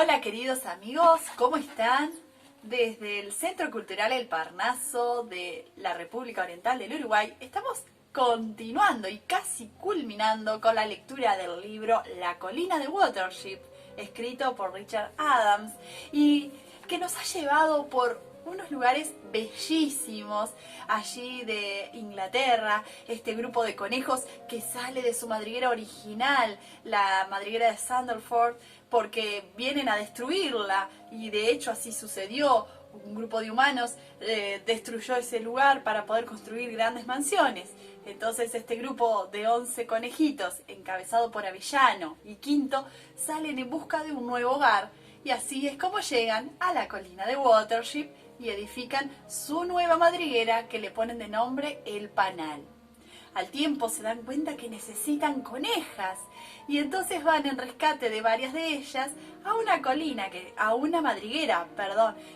Hola queridos amigos, ¿cómo están? Desde el Centro Cultural El Parnaso de la República Oriental del Uruguay estamos continuando y casi culminando con la lectura del libro La colina de Watership, escrito por Richard Adams y que nos ha llevado por unos lugares bellísimos allí de Inglaterra, este grupo de conejos que sale de su madriguera original, la madriguera de Sandalford, porque vienen a destruirla y de hecho así sucedió. Un grupo de humanos destruyó ese lugar para poder construir grandes mansiones. Entonces este grupo de 11 conejitos, encabezado por Avellano y Quinto, salen en busca de un nuevo hogar. Y así es como llegan a la colina de Watership y edifican su nueva madriguera que le ponen de nombre El Panal. Al tiempo se dan cuenta que necesitan conejas y entonces van en rescate de varias de ellas a una madriguera,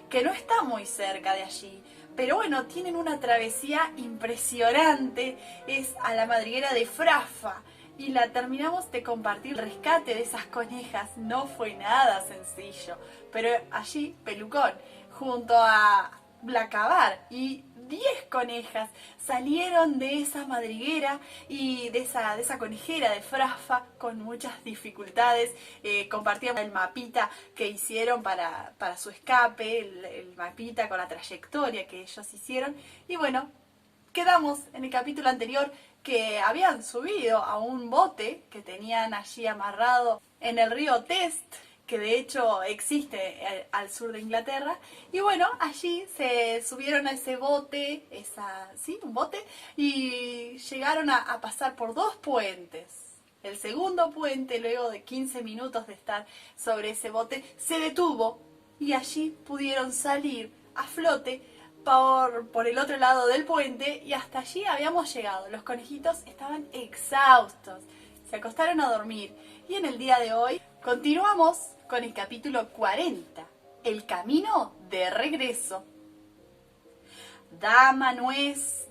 que no está muy cerca de allí. Pero bueno, tienen una travesía impresionante, es a la madriguera de Frafa. Y la terminamos de compartir. El rescate de esas conejas no fue nada sencillo, pero allí Pelucón, junto a Blacabar y 10 conejas, salieron de esa madriguera y de esa conejera de Frafa con muchas dificultades. Compartían el mapita que hicieron para su escape, el mapita con la trayectoria que ellos hicieron. Y bueno, quedamos en el capítulo anterior que habían subido a un bote que tenían allí amarrado en el río Test, que de hecho existe al sur de Inglaterra. Y bueno, allí se subieron a ese bote, un bote, y llegaron a pasar por 2 puentes. El segundo puente, luego de 15 minutos de estar sobre ese bote, se detuvo y allí pudieron salir a flote por el otro lado del puente y hasta allí habíamos llegado. Los conejitos estaban exhaustos, se acostaron a dormir y en el día de hoy continuamos con el capítulo 40, el camino de regreso. Dama nuez,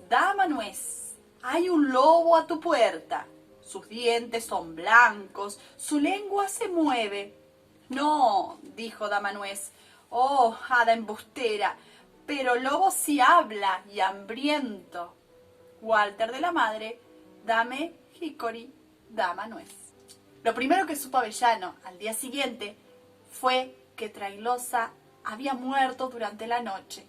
hay un lobo a tu puerta. Sus dientes son blancos, su lengua se mueve. No, dijo Dama Nuez. Oh, hada embustera, pero lobo sí habla y hambriento. Walter de la Madre, Dame Hickory, Dama Nuez. Lo primero que supo Avellano al día siguiente fue que Trailosa había muerto durante la noche.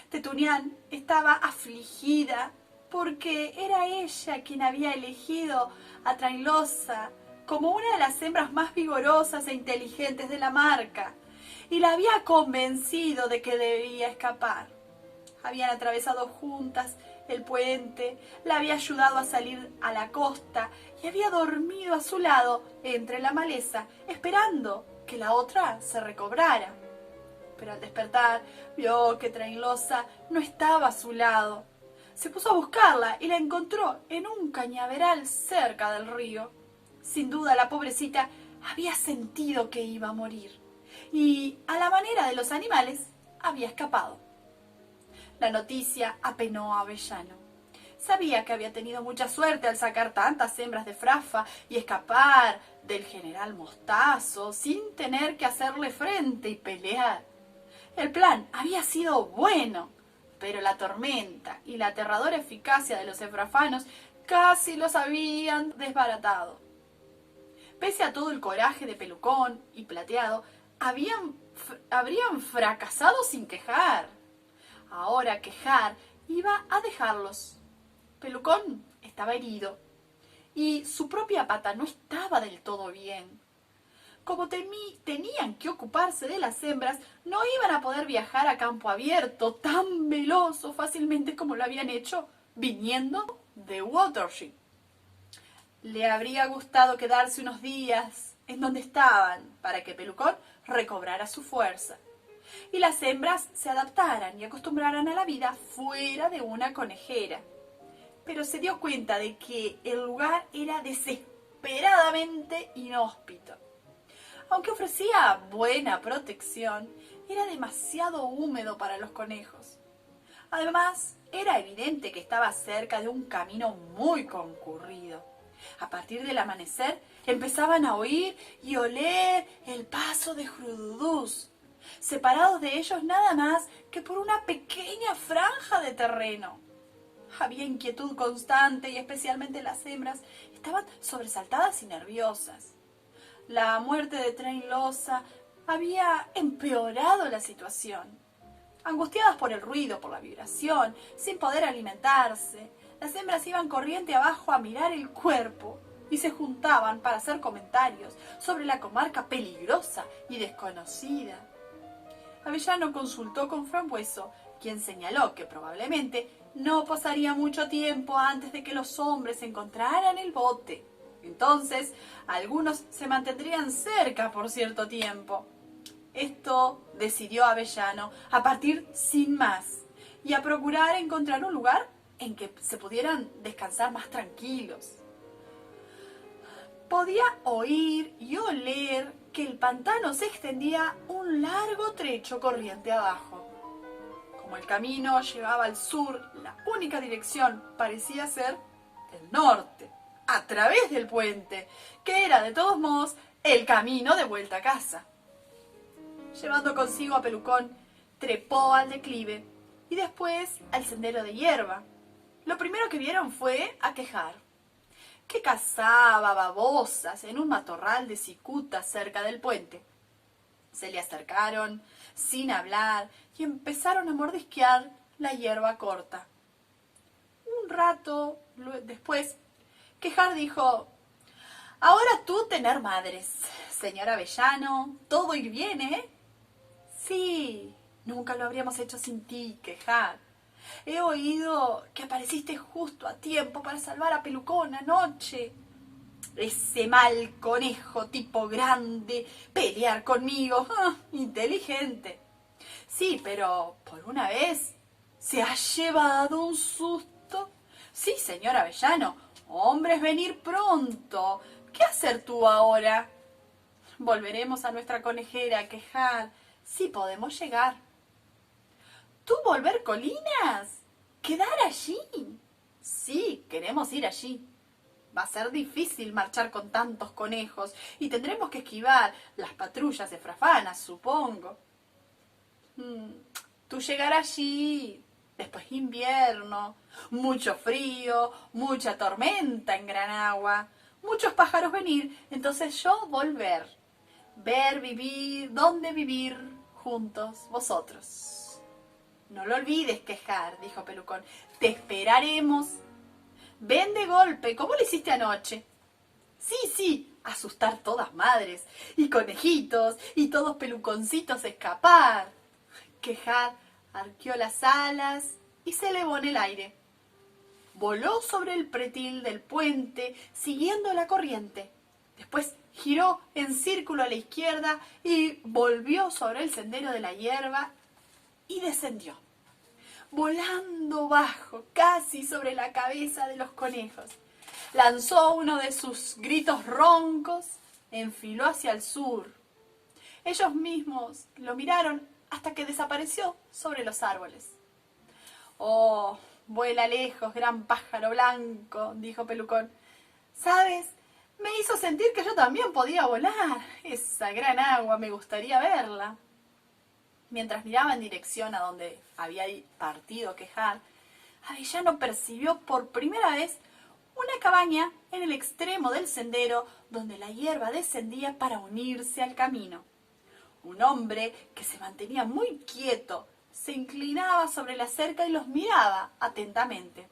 Tetunián estaba afligida porque era ella quien había elegido a Trailosa como una de las hembras más vigorosas e inteligentes de la marca y la había convencido de que debía escapar. Habían atravesado juntas el puente, la había ayudado a salir a la costa y había dormido a su lado entre la maleza, esperando que la otra se recobrara. Pero al despertar, vio que Trailosa no estaba a su lado. Se puso a buscarla y la encontró en un cañaveral cerca del río. Sin duda, la pobrecita había sentido que iba a morir y, a la manera de los animales, había escapado. La noticia apenó a Avellano. Sabía que había tenido mucha suerte al sacar tantas hembras de Frafa y escapar del general Mostazo sin tener que hacerle frente y pelear. El plan había sido bueno, pero la tormenta y la aterradora eficacia de los efrafanos casi los habían desbaratado. Pese a todo el coraje de Pelucón y Plateado, habrían fracasado sin quejar. Ahora quejar iba a dejarlos. Pelucón estaba herido y su propia pata no estaba del todo bien. Como tenían que ocuparse de las hembras, no iban a poder viajar a campo abierto tan veloz o fácilmente como lo habían hecho viniendo de Watership. Le habría gustado quedarse unos días en donde estaban para que Pelucón recobrara su fuerza y las hembras se adaptaran y acostumbraran a la vida fuera de una conejera. Pero se dio cuenta de que el lugar era desesperadamente inhóspito. Aunque ofrecía buena protección, era demasiado húmedo para los conejos. Además, era evidente que estaba cerca de un camino muy concurrido. A partir del amanecer, empezaban a oír y oler el paso paso de jurudús, separados de ellos nada más que por una pequeña franja de terreno. Había inquietud constante y especialmente las hembras estaban sobresaltadas y nerviosas. La muerte de Trainlosa había empeorado la situación. Angustiadas por el ruido, por la vibración, sin poder alimentarse, las hembras iban corriente abajo a mirar el cuerpo y se juntaban para hacer comentarios sobre la comarca peligrosa y desconocida. Avellano consultó con Frambueso, quien señaló que probablemente no pasaría mucho tiempo antes de que los hombres encontraran el bote. Entonces, algunos se mantendrían cerca por cierto tiempo. Esto decidió Avellano a partir sin más y a procurar encontrar un lugar en que se pudieran descansar más tranquilos. Podía oír y oler que el pantano se extendía un largo trecho corriente abajo. Como el camino llevaba al sur, la única dirección parecía ser el norte, a través del puente, que era de todos modos el camino de vuelta a casa. Llevando consigo a Pelucón, trepó al declive y después al sendero de hierba. Lo primero que vieron fue a Quejar, que cazaba babosas en un matorral de cicutas cerca del puente. Se le acercaron sin hablar y empezaron a mordisquear la hierba corta. Un rato después, Quejar dijo: «Ahora tú tener madres, señor Avellano, todo ir bien, ¿eh?» «Sí, nunca lo habríamos hecho sin ti, Quejar. He oído que apareciste justo a tiempo para salvar a Pelucón anoche. Ese mal conejo tipo grande, pelear conmigo, inteligente. Sí, pero por una vez se ha llevado un susto. Sí, señor Avellano, hombres, venir pronto. ¿Qué hacer tú ahora?» «Volveremos a nuestra conejera a Quejar. Sí podemos llegar». ¿Tú volver colinas? ¿Quedar allí? Sí, queremos ir allí. Va a ser difícil marchar con tantos conejos y tendremos que esquivar las patrullas de Frafanas, supongo. Tú llegar allí, después invierno, mucho frío, mucha tormenta en Granagua, muchos pájaros venir, entonces yo volver, ver, vivir, dónde vivir juntos vosotros. «No lo olvides, Quejar», dijo Pelucón. «Te esperaremos. Ven de golpe, ¿cómo lo hiciste anoche?» Sí, asustar todas madres, y conejitos, y todos peluconcitos escapar». Quejar arqueó las alas y se elevó en el aire. Voló sobre el pretil del puente, siguiendo la corriente. Después giró en círculo a la izquierda y volvió sobre el sendero de la hierba y descendió, volando bajo, casi sobre la cabeza de los conejos. Lanzó uno de sus gritos roncos, enfiló hacia el sur. Ellos mismos lo miraron hasta que desapareció sobre los árboles. «Oh, vuela lejos, gran pájaro blanco», dijo Pelucón. «¿Sabes? Me hizo sentir que yo también podía volar. Esa gran agua, me gustaría verla». Mientras miraba en dirección a donde había partido Quejar, Avellano percibió por primera vez una cabaña en el extremo del sendero donde la hierba descendía para unirse al camino. Un hombre que se mantenía muy quieto se inclinaba sobre la cerca y los miraba atentamente.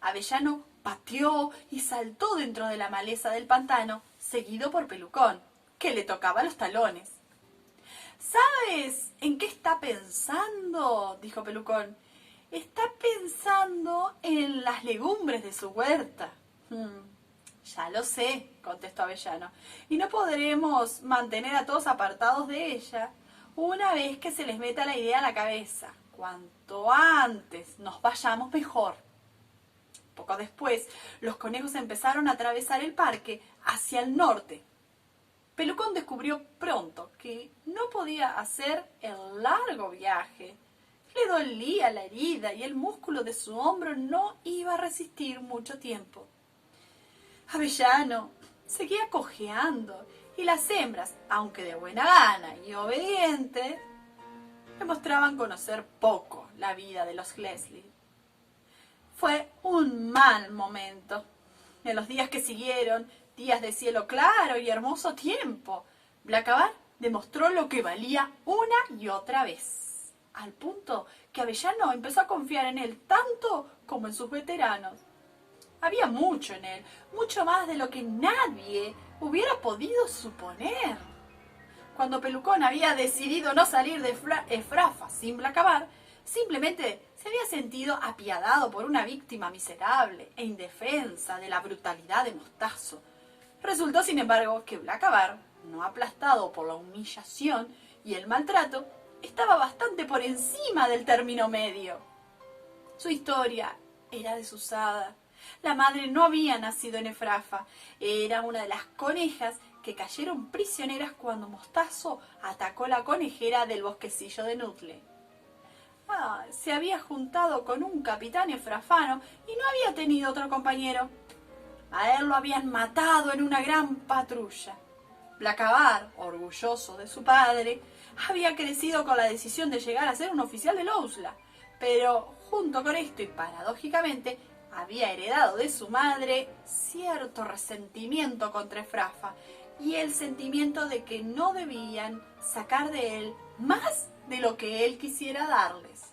Avellano pateó y saltó dentro de la maleza del pantano, seguido por Pelucón, que le tocaba los talones. «¿Sabes en qué está pensando?», dijo Pelucón. «Está pensando en las legumbres de su huerta». «Ya lo sé», contestó Avellano, «y no podremos mantener a todos apartados de ella una vez que se les meta la idea a la cabeza. Cuanto antes nos vayamos, mejor». Poco después, los conejos empezaron a atravesar el parque hacia el norte. Pelucón descubrió pronto que no podía hacer el largo viaje. Le dolía la herida y el músculo de su hombro no iba a resistir mucho tiempo. Avellano seguía cojeando y las hembras, aunque de buena gana y obedientes, demostraban conocer poco la vida de los Leslie. Fue un mal momento. En los días que siguieron, días de cielo claro y hermoso tiempo, Blacabar demostró lo que valía una y otra vez, al punto que Avellano empezó a confiar en él tanto como en sus veteranos. Había mucho en él, mucho más de lo que nadie hubiera podido suponer. Cuando Pelucón había decidido no salir de Efrafa sin Blacabar, simplemente se había sentido apiadado por una víctima miserable e indefensa de la brutalidad de Mostazo. Resultó, sin embargo, que Blacabar, no aplastado por la humillación y el maltrato, estaba bastante por encima del término medio. Su historia era desusada. La madre no había nacido en Efrafa. Era una de las conejas que cayeron prisioneras cuando Mostazo atacó la conejera del bosquecillo de Nutle. Se había juntado con un capitán efrafano y no había tenido otro compañero. A él lo habían matado en una gran patrulla. Blacabar, orgulloso de su padre, había crecido con la decisión de llegar a ser un oficial del Ousla, pero junto con esto y paradójicamente había heredado de su madre cierto resentimiento contra Efrafa y el sentimiento de que no debían sacar de él más de lo que él quisiera darles.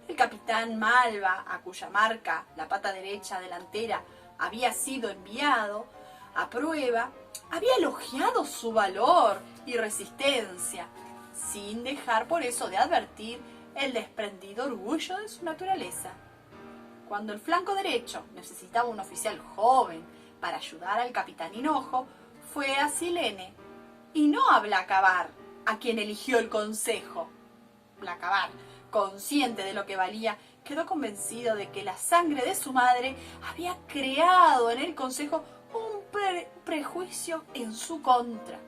El capitán Malva, a cuya marca la pata derecha delantera había sido enviado a prueba, había elogiado su valor y resistencia, sin dejar por eso de advertir el desprendido orgullo de su naturaleza. Cuando el flanco derecho necesitaba un oficial joven para ayudar al capitán Hinojo, fue a Silene, y no a Blacabar, a quien eligió el consejo. Blacabar, consciente de lo que valía, quedó convencido de que la sangre de su madre había creado en el consejo un prejuicio en su contra.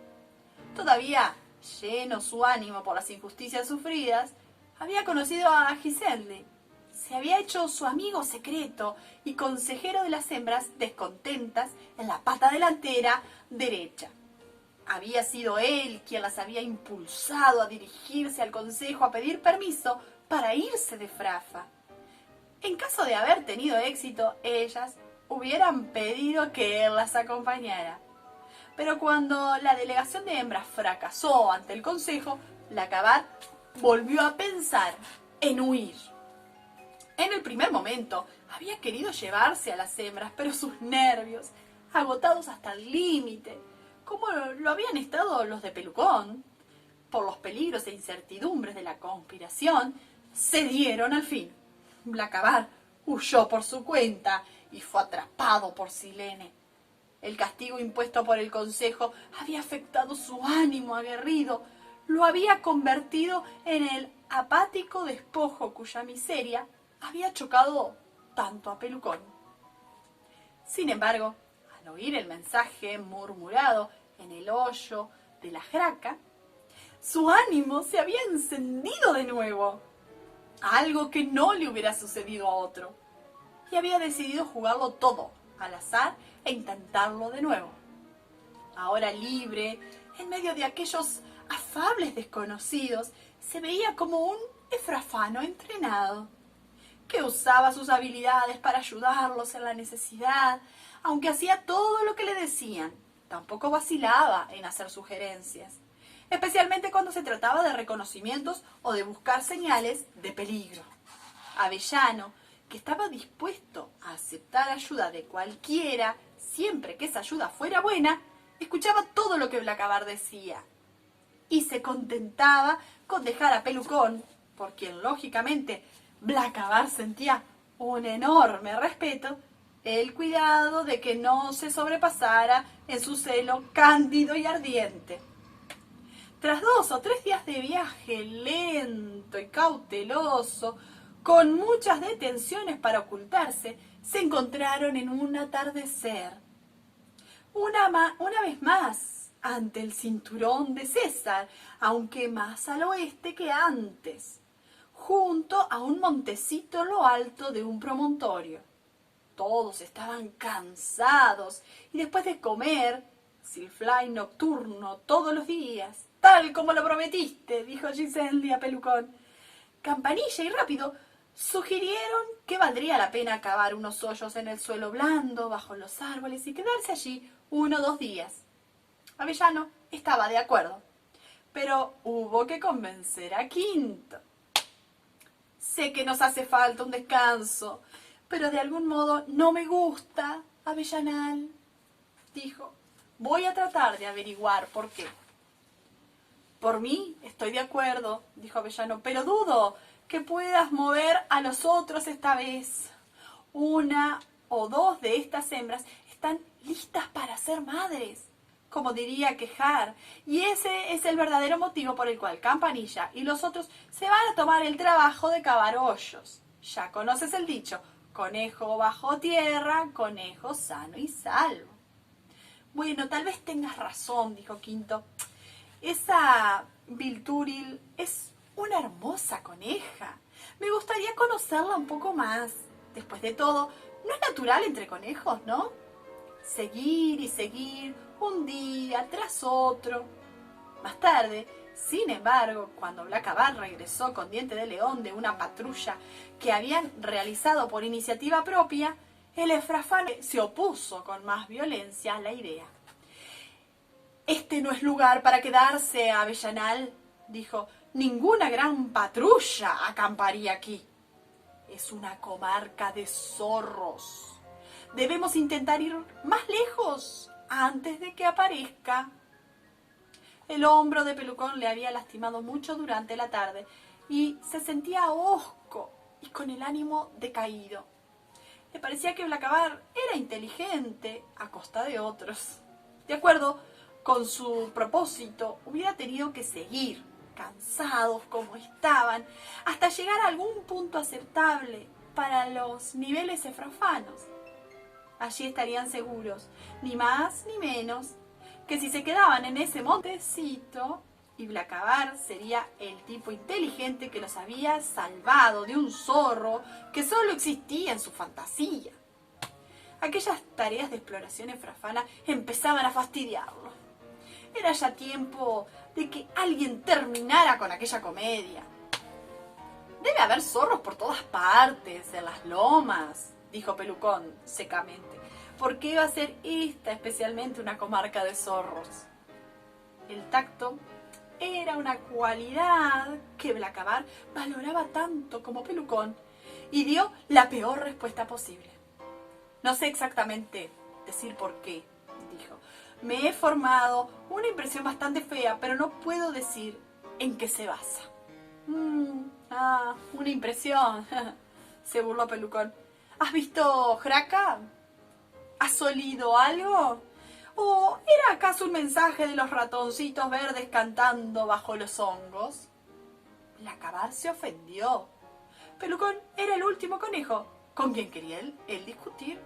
Todavía, lleno su ánimo por las injusticias sufridas, había conocido a Giselle. Se había hecho su amigo secreto y consejero de las hembras descontentas en la pata delantera derecha. Había sido él quien las había impulsado a dirigirse al consejo a pedir permiso para irse de Efrafa. En caso de haber tenido éxito, ellas hubieran pedido que él las acompañara. Pero cuando la delegación de hembras fracasó ante el consejo, Blacabar volvió a pensar en huir. En el primer momento había querido llevarse a las hembras, pero sus nervios, agotados hasta el límite, como lo habían estado los de Pelucón, por los peligros e incertidumbres de la conspiración, cedieron al fin. Blacabar huyó por su cuenta y fue atrapado por Silene. El castigo impuesto por el consejo había afectado su ánimo aguerrido, lo había convertido en el apático despojo cuya miseria había chocado tanto a Pelucón. Sin embargo, al oír el mensaje murmurado en el hoyo de la jaca, su ánimo se había encendido de nuevo, algo que no le hubiera sucedido a otro, y había decidido jugarlo todo al azar e intentarlo de nuevo. Ahora libre, en medio de aquellos afables desconocidos, se veía como un efrafano entrenado, que usaba sus habilidades para ayudarlos en la necesidad, aunque hacía todo lo que le decían. Tampoco vacilaba en hacer sugerencias, especialmente cuando se trataba de reconocimientos o de buscar señales de peligro. Avellano, que estaba dispuesto a aceptar ayuda de cualquiera, siempre que esa ayuda fuera buena, escuchaba todo lo que Blacabar decía y se contentaba con dejar a Pelucón, por quien lógicamente Blacabar sentía un enorme respeto, el cuidado de que no se sobrepasara en su celo cándido y ardiente. Tras 2 o 3 días de viaje lento y cauteloso, con muchas detenciones para ocultarse, se encontraron en un atardecer. Una vez más, ante el cinturón de César, aunque más al oeste que antes, junto a un montecito en lo alto de un promontorio. Todos estaban cansados y después de comer Silfly nocturno todos los días, tal como lo prometiste, dijo Giselle a Pelucón. Campanilla y Rápido sugirieron que valdría la pena cavar unos hoyos en el suelo blando, bajo los árboles, y quedarse allí 1 o 2 días. Avellano estaba de acuerdo, pero hubo que convencer a Quinto. Sé que nos hace falta un descanso, pero de algún modo no me gusta, Avellanal, dijo. Voy a tratar de averiguar por qué. Por mí estoy de acuerdo, dijo Avellano, pero dudo que puedas mover a los otros esta vez. 1 o 2 de estas hembras están listas para ser madres, como diría Quejar, y ese es el verdadero motivo por el cual Campanilla y los otros se van a tomar el trabajo de cavar hoyos. Ya conoces el dicho, conejo bajo tierra, conejo sano y salvo. Bueno, tal vez tengas razón, dijo Quinto. Esa Vilturil es una hermosa coneja. Me gustaría conocerla un poco más. Después de todo, no es natural entre conejos, ¿no? Seguir y seguir, un día tras otro. Más tarde, sin embargo, cuando Blacabar regresó con Diente de León de una patrulla que habían realizado por iniciativa propia, el esfrafán se opuso con más violencia a la idea. Este no es lugar para quedarse, Avellanal, dijo. Ninguna gran patrulla acamparía aquí. Es una comarca de zorros. Debemos intentar ir más lejos antes de que aparezca. El hombro de Pelucón le había lastimado mucho durante la tarde y se sentía hosco y con el ánimo decaído. Le parecía que Blacabar era inteligente a costa de otros. De acuerdo con su propósito, hubiera tenido que seguir, cansados como estaban, hasta llegar a algún punto aceptable para los niveles esfrafanos. Allí estarían seguros, ni más ni menos, que si se quedaban en ese montecito, y Blacabar sería el tipo inteligente que los había salvado de un zorro que solo existía en su fantasía. Aquellas tareas de exploración esfrafana empezaban a fastidiarlo. Era ya tiempo de que alguien terminara con aquella comedia. Debe haber zorros por todas partes, en las lomas, dijo Pelucón secamente. ¿Por qué iba a ser esta especialmente una comarca de zorros? El tacto era una cualidad que Blacabar valoraba tanto como Pelucón y dio la peor respuesta posible. No sé exactamente decir por qué, dijo. Me he formado una impresión bastante fea, pero no puedo decir en qué se basa. Una impresión, se burló Pelucón. ¿Has visto Jaca? ¿Has olido algo? ¿O era acaso un mensaje de los ratoncitos verdes cantando bajo los hongos? Blacabar se ofendió. Pelucón era el último conejo con quien quería él discutir.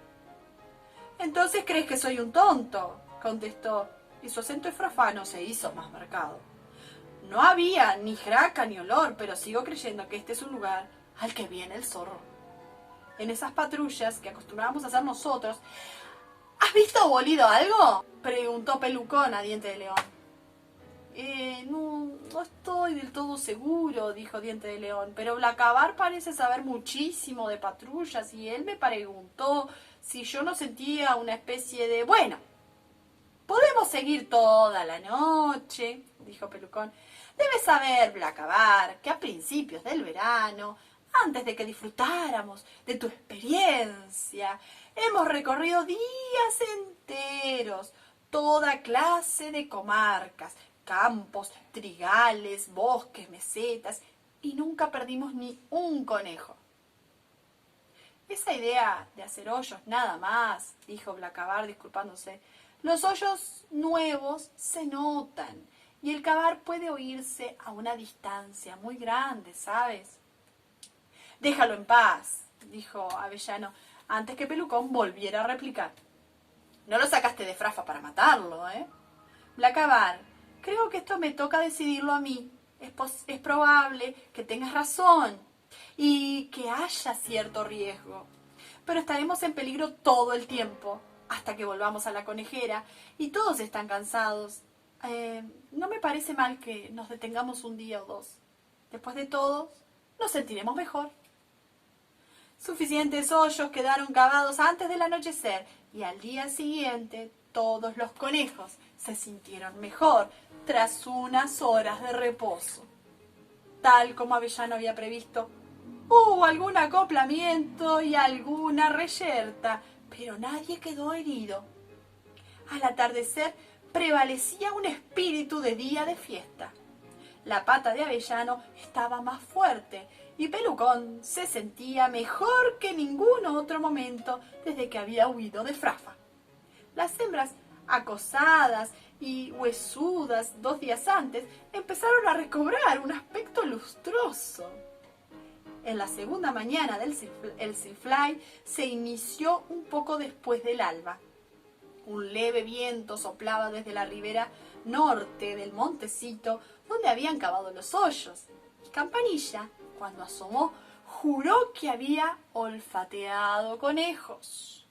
«Entonces crees que soy un tonto», contestó, y su acento esfrafano se hizo más marcado. «No había ni jaca ni olor, pero sigo creyendo que este es un lugar al que viene el zorro. En esas patrullas que acostumbrábamos a hacer nosotros, ¿has visto o olido algo?», preguntó Pelucón a Diente de León. No estoy del todo seguro», dijo Diente de León, «pero Blacabar parece saber muchísimo de patrullas y él me preguntó si yo no sentía una especie de... Bueno, podemos seguir toda la noche», dijo Pelucón. «Debes saber, Blacabar, que a principios del verano, antes de que disfrutáramos de tu experiencia, hemos recorrido días enteros toda clase de comarcas, campos, trigales, bosques, mesetas, y nunca perdimos ni un conejo». «Esa idea de hacer hoyos nada más», dijo Blacabar disculpándose. «Los hoyos nuevos se notan y el cavar puede oírse a una distancia muy grande, ¿sabes?». «Déjalo en paz», dijo Avellano, antes que Pelucón volviera a replicar. «No lo sacaste de Frafa para matarlo, ¿eh?». «Blacabar, creo que esto me toca decidirlo a mí. Es probable que tengas razón y que haya cierto riesgo, pero estaremos en peligro todo el tiempo. hasta que volvamos a la conejera y todos están cansados. No me parece mal que nos detengamos un día o dos. Después de todo, nos sentiremos mejor. Suficientes hoyos quedaron cavados antes del anochecer y al día siguiente todos los conejos se sintieron mejor tras unas horas de reposo. Tal como Avellano había previsto, hubo algún acoplamiento y alguna reyerta, pero nadie quedó herido. Al atardecer prevalecía un espíritu de día de fiesta. La pata de Avellano estaba más fuerte y Pelucón se sentía mejor que ningún otro momento desde que había huido de Frafa. Las hembras, acosadas y huesudas 2 días antes, empezaron a recobrar un aspecto lustroso. En la segunda mañana del Silfly se inició un poco después del alba. Un leve viento soplaba desde la ribera norte del montecito donde habían cavado los hoyos. Y Campanilla, cuando asomó, juró que había olfateado conejos.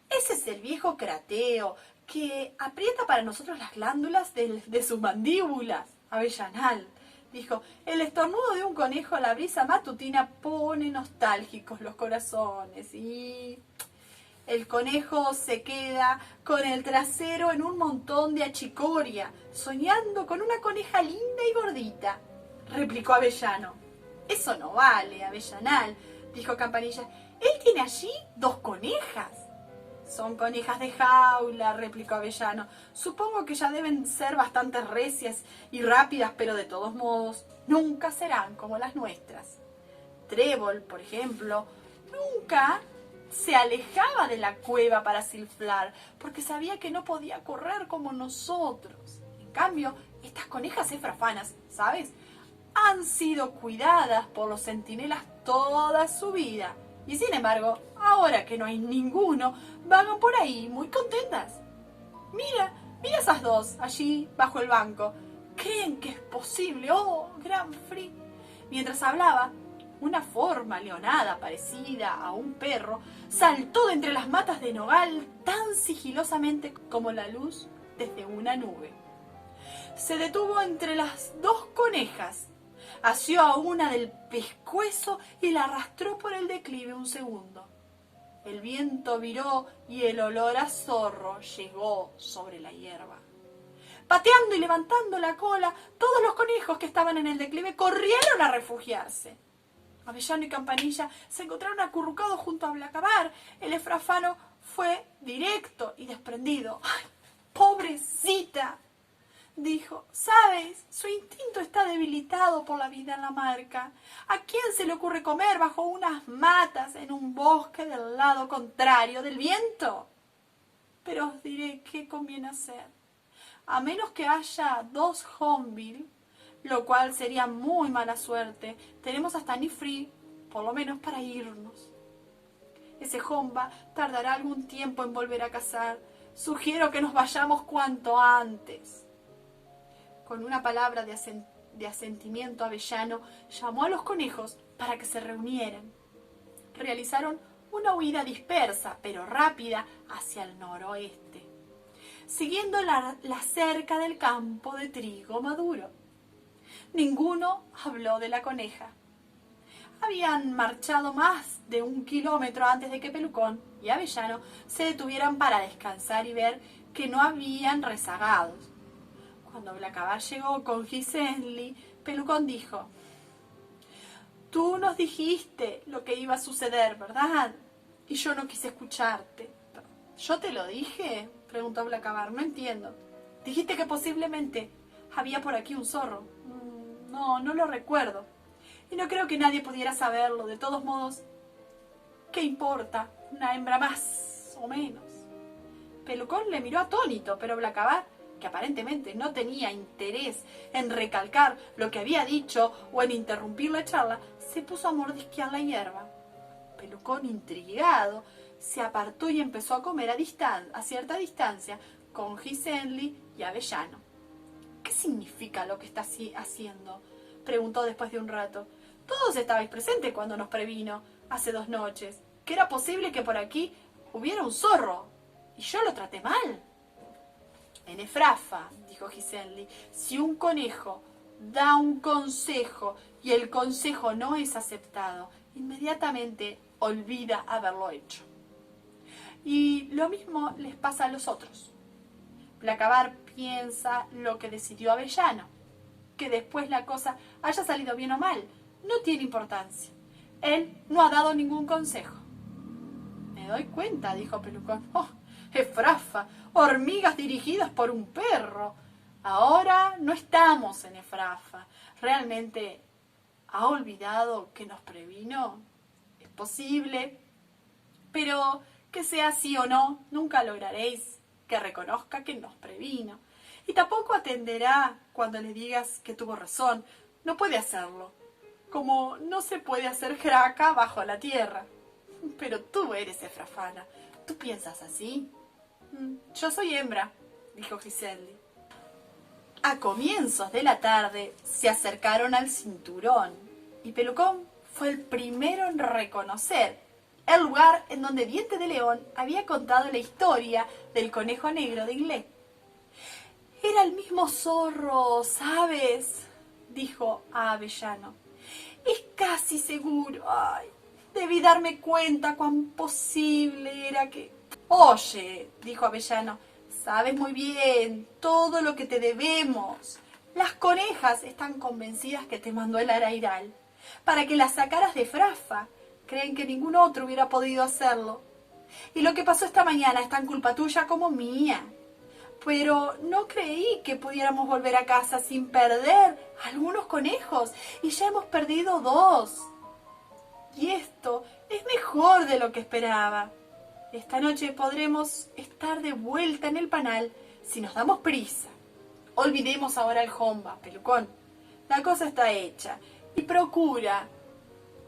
Ese es el viejo Crateo que aprieta para nosotros las glándulas de sus mandíbulas. Avellanal, dijo, el estornudo de un conejo a la brisa matutina pone nostálgicos los corazones y el conejo se queda con el trasero en un montón de achicoria, soñando con una coneja linda y gordita, replicó Avellano. Eso no vale, Avellanal, dijo Campanilla. Él tiene allí 2 conejas. Son conejas de jaula, replicó Avellano. Supongo que ya deben ser bastante recias y rápidas, pero de todos modos nunca serán como las nuestras. Trébol, por ejemplo, nunca se alejaba de la cueva para silflar, porque sabía que no podía correr como nosotros. En cambio, estas conejas efrafanas, ¿sabes?, han sido cuidadas por los centinelas toda su vida. Y sin embargo, ahora que no hay ninguno, vagan por ahí muy contentas. Mira esas 2 allí bajo el banco. ¿Creen que es posible? ¡Oh, gran Fri! Mientras hablaba, una forma leonada parecida a un perro saltó de entre las matas de nogal tan sigilosamente como la luz desde una nube. Se detuvo entre las 2 conejas, asió a una del pescuezo y la arrastró por el declive un segundo. El viento viró y el olor a zorro llegó sobre la hierba. Pateando y levantando la cola, todos los conejos que estaban en el declive corrieron a refugiarse. Avellano y Campanilla se encontraron acurrucados junto a Blacabar. El efrafano fue directo y desprendido. ¡Ay, pobrecita!, dijo. ¿Sabes? Su instinto está debilitado por la vida en la marca. ¿A quién se le ocurre comer bajo unas matas en un bosque del lado contrario del viento? Pero os diré qué conviene hacer. A menos que haya 2 Hornbill, lo cual sería muy mala suerte, tenemos hasta Nifri, por lo menos para irnos. Ese Homba tardará algún tiempo en volver a cazar. Sugiero que nos vayamos cuanto antes. Con una palabra de asentimiento, Avellano llamó a los conejos para que se reunieran. Realizaron una huida dispersa, pero rápida, hacia el noroeste, siguiendo la cerca del campo de trigo maduro. Ninguno habló de la coneja. Habían marchado más de 1 kilómetro antes de que Pelucón y Avellano se detuvieran para descansar y ver que no habían rezagados. Cuando Blacabar llegó con Giseli, Pelucón dijo: «Tú nos dijiste lo que iba a suceder, ¿verdad? Y yo no quise escucharte». «¿Yo te lo dije?», preguntó Blacabar. «No entiendo». «Dijiste que posiblemente había por aquí un zorro». No lo recuerdo. Y no creo que nadie pudiera saberlo. De todos modos, ¿qué importa? Una hembra más o menos». Pelucón le miró atónito, pero Blacabar, que aparentemente no tenía interés en recalcar lo que había dicho o en interrumpir la charla, se puso a mordisquear la hierba. Pelucón, intrigado, se apartó y empezó a comer a cierta distancia con Giseli y Avellano. «¿Qué significa lo que está haciendo?», preguntó después de un rato. «Todos estabais presentes cuando nos previno, hace 2 noches, que era posible que por aquí hubiera un zorro». y yo lo traté mal. En Efrafa, dijo Giselli, si un conejo da un consejo y el consejo no es aceptado, inmediatamente olvida haberlo hecho. Y lo mismo les pasa a los otros. Placabar piensa lo que decidió Avellano, que después la cosa haya salido bien o mal, no tiene importancia. Él no ha dado ningún consejo. Me doy cuenta, dijo Pelucón. ¡Oh, Efrafa! Hormigas dirigidas por un perro. Ahora no estamos en Efrafa. ¿Realmente ha olvidado que nos previno? Es posible, pero que sea así o no, nunca lograréis que reconozca que nos previno. Y tampoco atenderá cuando le digas que tuvo razón. No puede hacerlo, como no se puede hacer jaca bajo la tierra. Pero tú eres Efrafana. ¿Tú piensas así? Yo soy hembra, dijo Giselli. A comienzos de la tarde se acercaron al cinturón y Pelucón fue el primero en reconocer el lugar en donde Diente de León había contado la historia del conejo negro de Inglés. Era el mismo zorro, ¿sabes? Dijo a Avellano. Es casi seguro. Ay, debí darme cuenta cuán posible era que... Oye, dijo Avellano, sabes muy bien todo lo que te debemos. Las conejas están convencidas que te mandó el arairal para que las sacaras de Efrafa. Creen que ningún otro hubiera podido hacerlo. Y lo que pasó esta mañana es tan culpa tuya como mía. Pero no creí que pudiéramos volver a casa sin perder algunos conejos. Y ya hemos perdido 2. Y esto es mejor de lo que esperaba. Esta noche podremos estar de vuelta en el panal si nos damos prisa. Olvidemos ahora el jomba, Pelucón. La cosa está hecha. Y procura...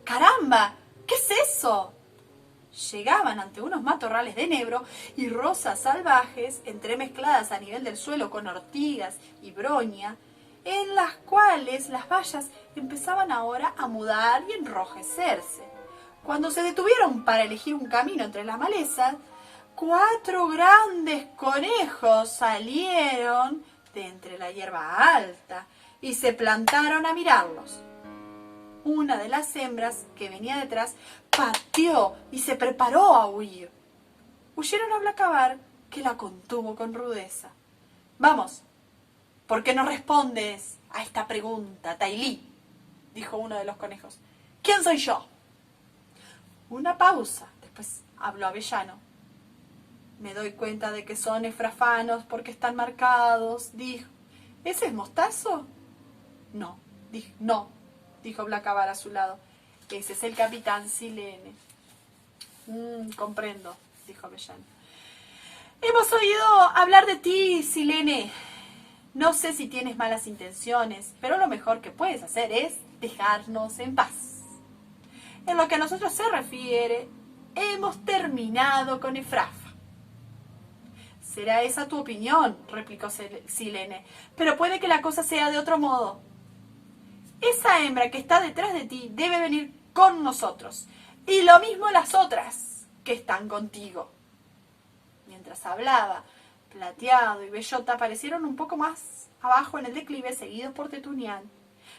¡Caramba! ¿Qué es eso? Llegaban ante unos matorrales de enebro y rosas salvajes entremezcladas a nivel del suelo con ortigas y broña, en las cuales las bayas empezaban ahora a mudar y enrojecerse. Cuando se detuvieron para elegir un camino entre las malezas, 4 grandes conejos salieron de entre la hierba alta y se plantaron a mirarlos. Una de las hembras que venía detrás pateó y se preparó a huir. Huyeron a Blacabar, que la contuvo con rudeza. Vamos, ¿por qué no respondes a esta pregunta, Tailí? Dijo uno de los conejos. ¿Quién soy yo? Una pausa, después habló Avellano. Me doy cuenta de que son efrafanos porque están marcados, dijo. ¿Ese es Mostazo? No, dijo Blacabar a su lado. Ese es el capitán Silene. Comprendo, dijo Avellano. Hemos oído hablar de ti, Silene. No sé si tienes malas intenciones, pero lo mejor que puedes hacer es dejarnos en paz. En lo que a nosotros se refiere, hemos terminado con Efrafa. Será esa tu opinión, replicó Silene, pero puede que la cosa sea de otro modo. Esa hembra que está detrás de ti debe venir con nosotros, y lo mismo las otras que están contigo. Mientras hablaba, Plateado y Bellota aparecieron un poco más abajo en el declive, seguidos por Tetunián.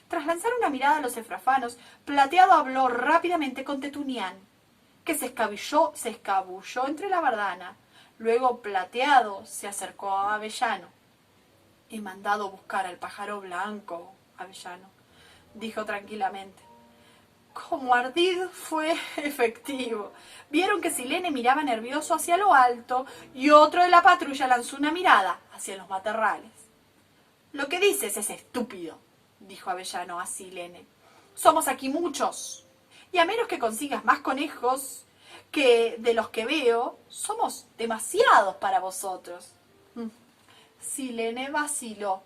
Tras lanzar una mirada a los efrafanos, Plateado habló rápidamente con Tetunián, que se escabulló entre la bardana. Luego Plateado se acercó a Avellano. He mandado buscar al pájaro blanco, Avellano, dijo tranquilamente. Como ardid fue efectivo. Vieron que Silene miraba nervioso hacia lo alto y otro de la patrulla lanzó una mirada hacia los matorrales. Lo que dices es estúpido, dijo Avellano a Silene. Somos aquí muchos, y a menos que consigas más conejos que de los que veo, somos demasiados para vosotros. Silene vaciló.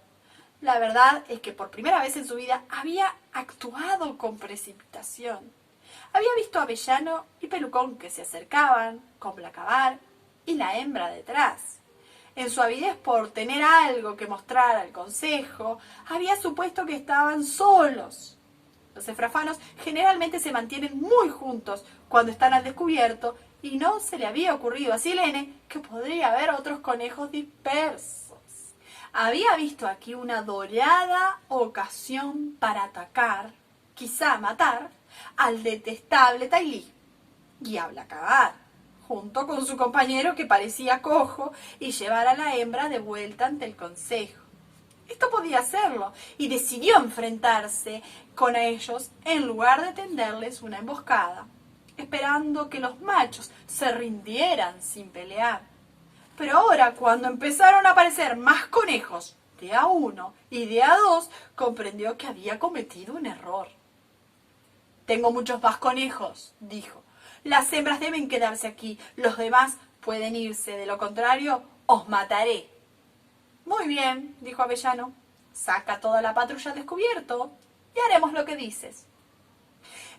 La verdad es que por primera vez en su vida había actuado con precipitación. Había visto a Avellano y Pelucón que se acercaban, con Blacabar y la hembra detrás. En su avidez por tener algo que mostrar al consejo, había supuesto que estaban solos. Los efrafanos generalmente se mantienen muy juntos cuando están al descubierto y no se le había ocurrido a Silene que podría haber otros conejos dispersos. Había visto aquí una dorada ocasión para atacar, quizá matar, al detestable Tailí y a Blacavar, junto con su compañero que parecía cojo, y llevar a la hembra de vuelta ante el consejo. Esto podía hacerlo, y decidió enfrentarse con ellos en lugar de tenderles una emboscada, esperando que los machos se rindieran sin pelear. Pero ahora, cuando empezaron a aparecer más conejos, de a uno y de a dos, comprendió que había cometido un error. «Tengo muchos más conejos», dijo. «Las hembras deben quedarse aquí, los demás pueden irse, de lo contrario, os mataré». «Muy bien», dijo Avellano, «saca toda la patrulla al descubierto y haremos lo que dices».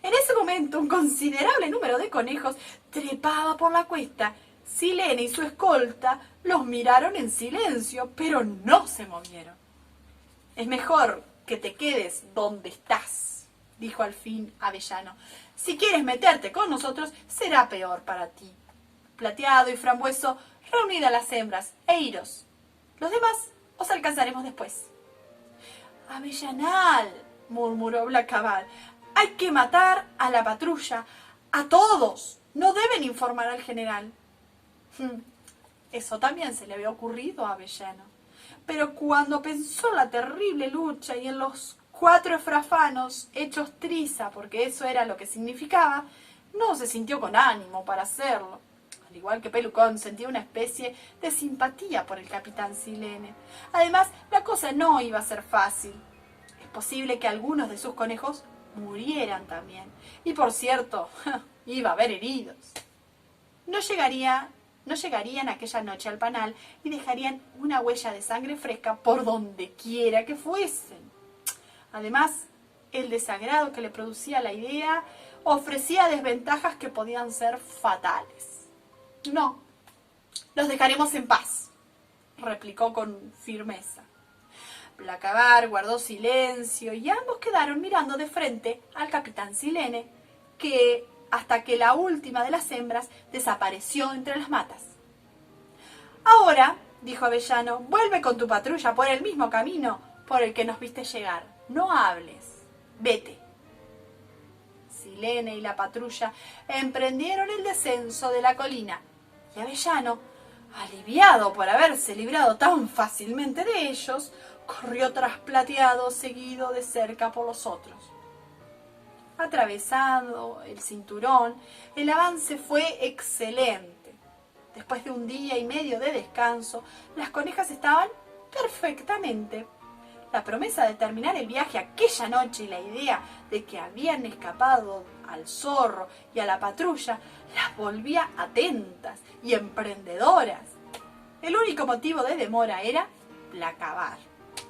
En ese momento, un considerable número de conejos trepaba por la cuesta. Silene y su escolta los miraron en silencio, pero no se movieron. «Es mejor que te quedes donde estás», dijo al fin Avellano. «Si quieres meterte con nosotros, será peor para ti. Plateado y Frambueso, reunid a las hembras e iros. Los demás os alcanzaremos después». «Avellanal», murmuró Blacavar, «hay que matar a la patrulla, a todos. No deben informar al general». Eso también se le había ocurrido a Avellano. Pero cuando pensó en la terrible lucha y en los 4 esfrafanos hechos triza, porque eso era lo que significaba, no se sintió con ánimo para hacerlo. Al igual que Pelucón, sentía una especie de simpatía por el capitán Silene. Además, la cosa no iba a ser fácil. Es posible que algunos de sus conejos murieran también. Y por cierto, iba a haber heridos. No llegarían aquella noche al panal y dejarían una huella de sangre fresca por donde quiera que fuesen. Además, el desagrado que le producía la idea ofrecía desventajas que podían ser fatales. «No, los dejaremos en paz», replicó con firmeza. Blacavar guardó silencio y ambos quedaron mirando de frente al capitán Silene, hasta que la última de las hembras desapareció entre las matas. «Ahora», dijo Avellano, «vuelve con tu patrulla por el mismo camino por el que nos viste llegar. No hables. Vete». Silene y la patrulla emprendieron el descenso de la colina, y Avellano, aliviado por haberse librado tan fácilmente de ellos, corrió tras Plateado, seguido de cerca por los otros. Atravesado el cinturón, el avance fue excelente. Después de un día y medio de descanso, las conejas estaban perfectamente. La promesa de terminar el viaje aquella noche y la idea de que habían escapado al zorro y a la patrulla las volvía atentas y emprendedoras. El único motivo de demora era Blacavar,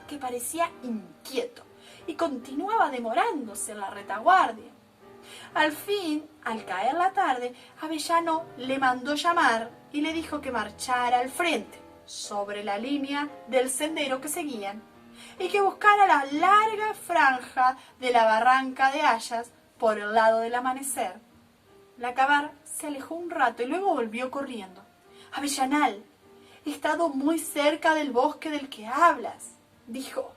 que parecía inquieto y continuaba demorándose en la retaguardia. Al fin, al caer la tarde, Avellano le mandó llamar y le dijo que marchara al frente, sobre la línea del sendero que seguían, y que buscara la larga franja de la barranca de hayas por el lado del amanecer. Blacavar se alejó un rato y luego volvió corriendo. «Avellanal, he estado muy cerca del bosque del que hablas», dijo,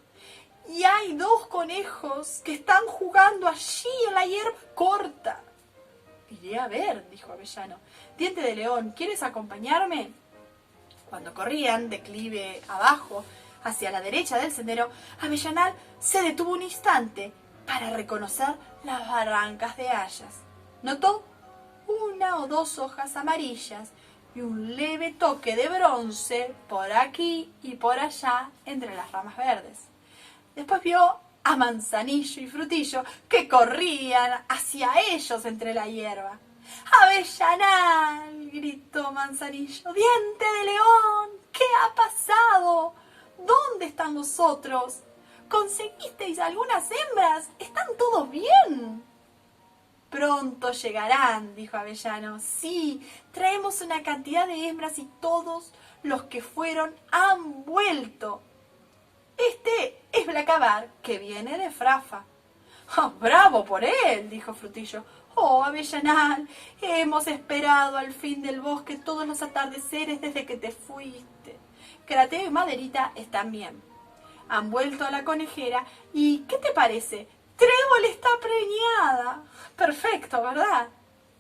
«y hay 2 conejos que están jugando allí en la hierba corta». «Iré a ver», dijo Avellano. «Diente de León, ¿quieres acompañarme?». Cuando corrían, declive abajo, hacia la derecha del sendero, Avellanal se detuvo un instante para reconocer las barrancas de hayas. Notó 1 o 2 hojas amarillas y un leve toque de bronce por aquí y por allá entre las ramas verdes. Después vio a Manzanillo y Frutillo que corrían hacia ellos entre la hierba. «¡Avellanal!», gritó Manzanillo. «¡Diente de León! ¿Qué ha pasado? ¿Dónde están los otros? ¿Conseguisteis algunas hembras? ¿Están todos bien?». «Pronto llegarán», dijo Avellano. «Sí, traemos una cantidad de hembras y todos los que fueron han vuelto. Este es Blacavar, que viene de Frafa. Oh, bravo por él, dijo Frutillo. Oh, Avellanal, hemos esperado al fin del bosque todos los atardeceres desde que te fuiste. Crateo y Maderita están bien. Han vuelto a la conejera y, ¿qué te parece? Trébol está preñada. Perfecto, ¿verdad?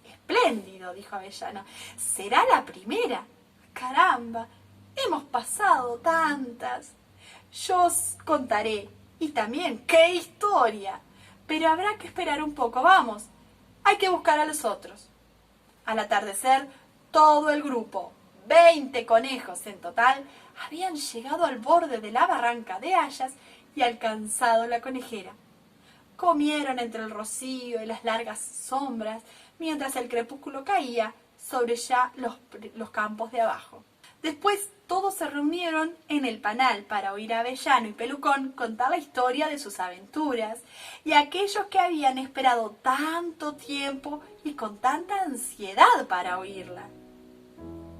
Espléndido, dijo Avellano. Será la primera. Caramba, hemos pasado tantas. Yo os contaré. Y también, ¡qué historia! Pero habrá que esperar un poco, vamos. Hay que buscar a los otros. Al atardecer, todo el grupo, 20 conejos en total, habían llegado al borde de la barranca de hayas y alcanzado la conejera. Comieron entre el rocío y las largas sombras, mientras el crepúsculo caía sobre ya los campos de abajo. Después todos se reunieron en el panal para oír a Avellano y Pelucón contar la historia de sus aventuras y aquellos que habían esperado tanto tiempo y con tanta ansiedad para oírla.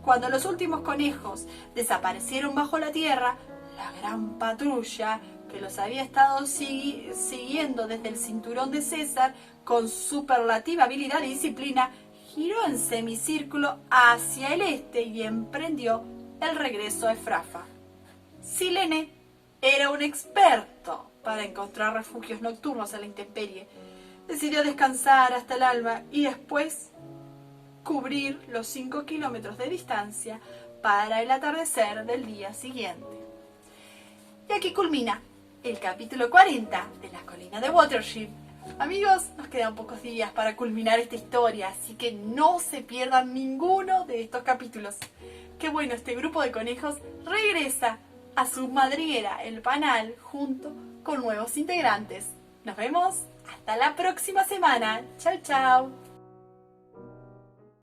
Cuando los últimos conejos desaparecieron bajo la tierra, la gran patrulla que los había estado siguiendo desde el cinturón de César con superlativa habilidad y disciplina, giró en semicírculo hacia el este y emprendió el regreso a Efrafa. Silene era un experto para encontrar refugios nocturnos a la intemperie. Decidió descansar hasta el alba y después cubrir los 5 kilómetros de distancia para el atardecer del día siguiente. Y aquí culmina el capítulo 40 de La colina de Watership. Amigos, nos quedan pocos días para culminar esta historia, así que no se pierdan ninguno de estos capítulos. Qué bueno, este grupo de conejos regresa a su madriguera, el panal, junto con nuevos integrantes. Nos vemos hasta la próxima semana. Chau, chau.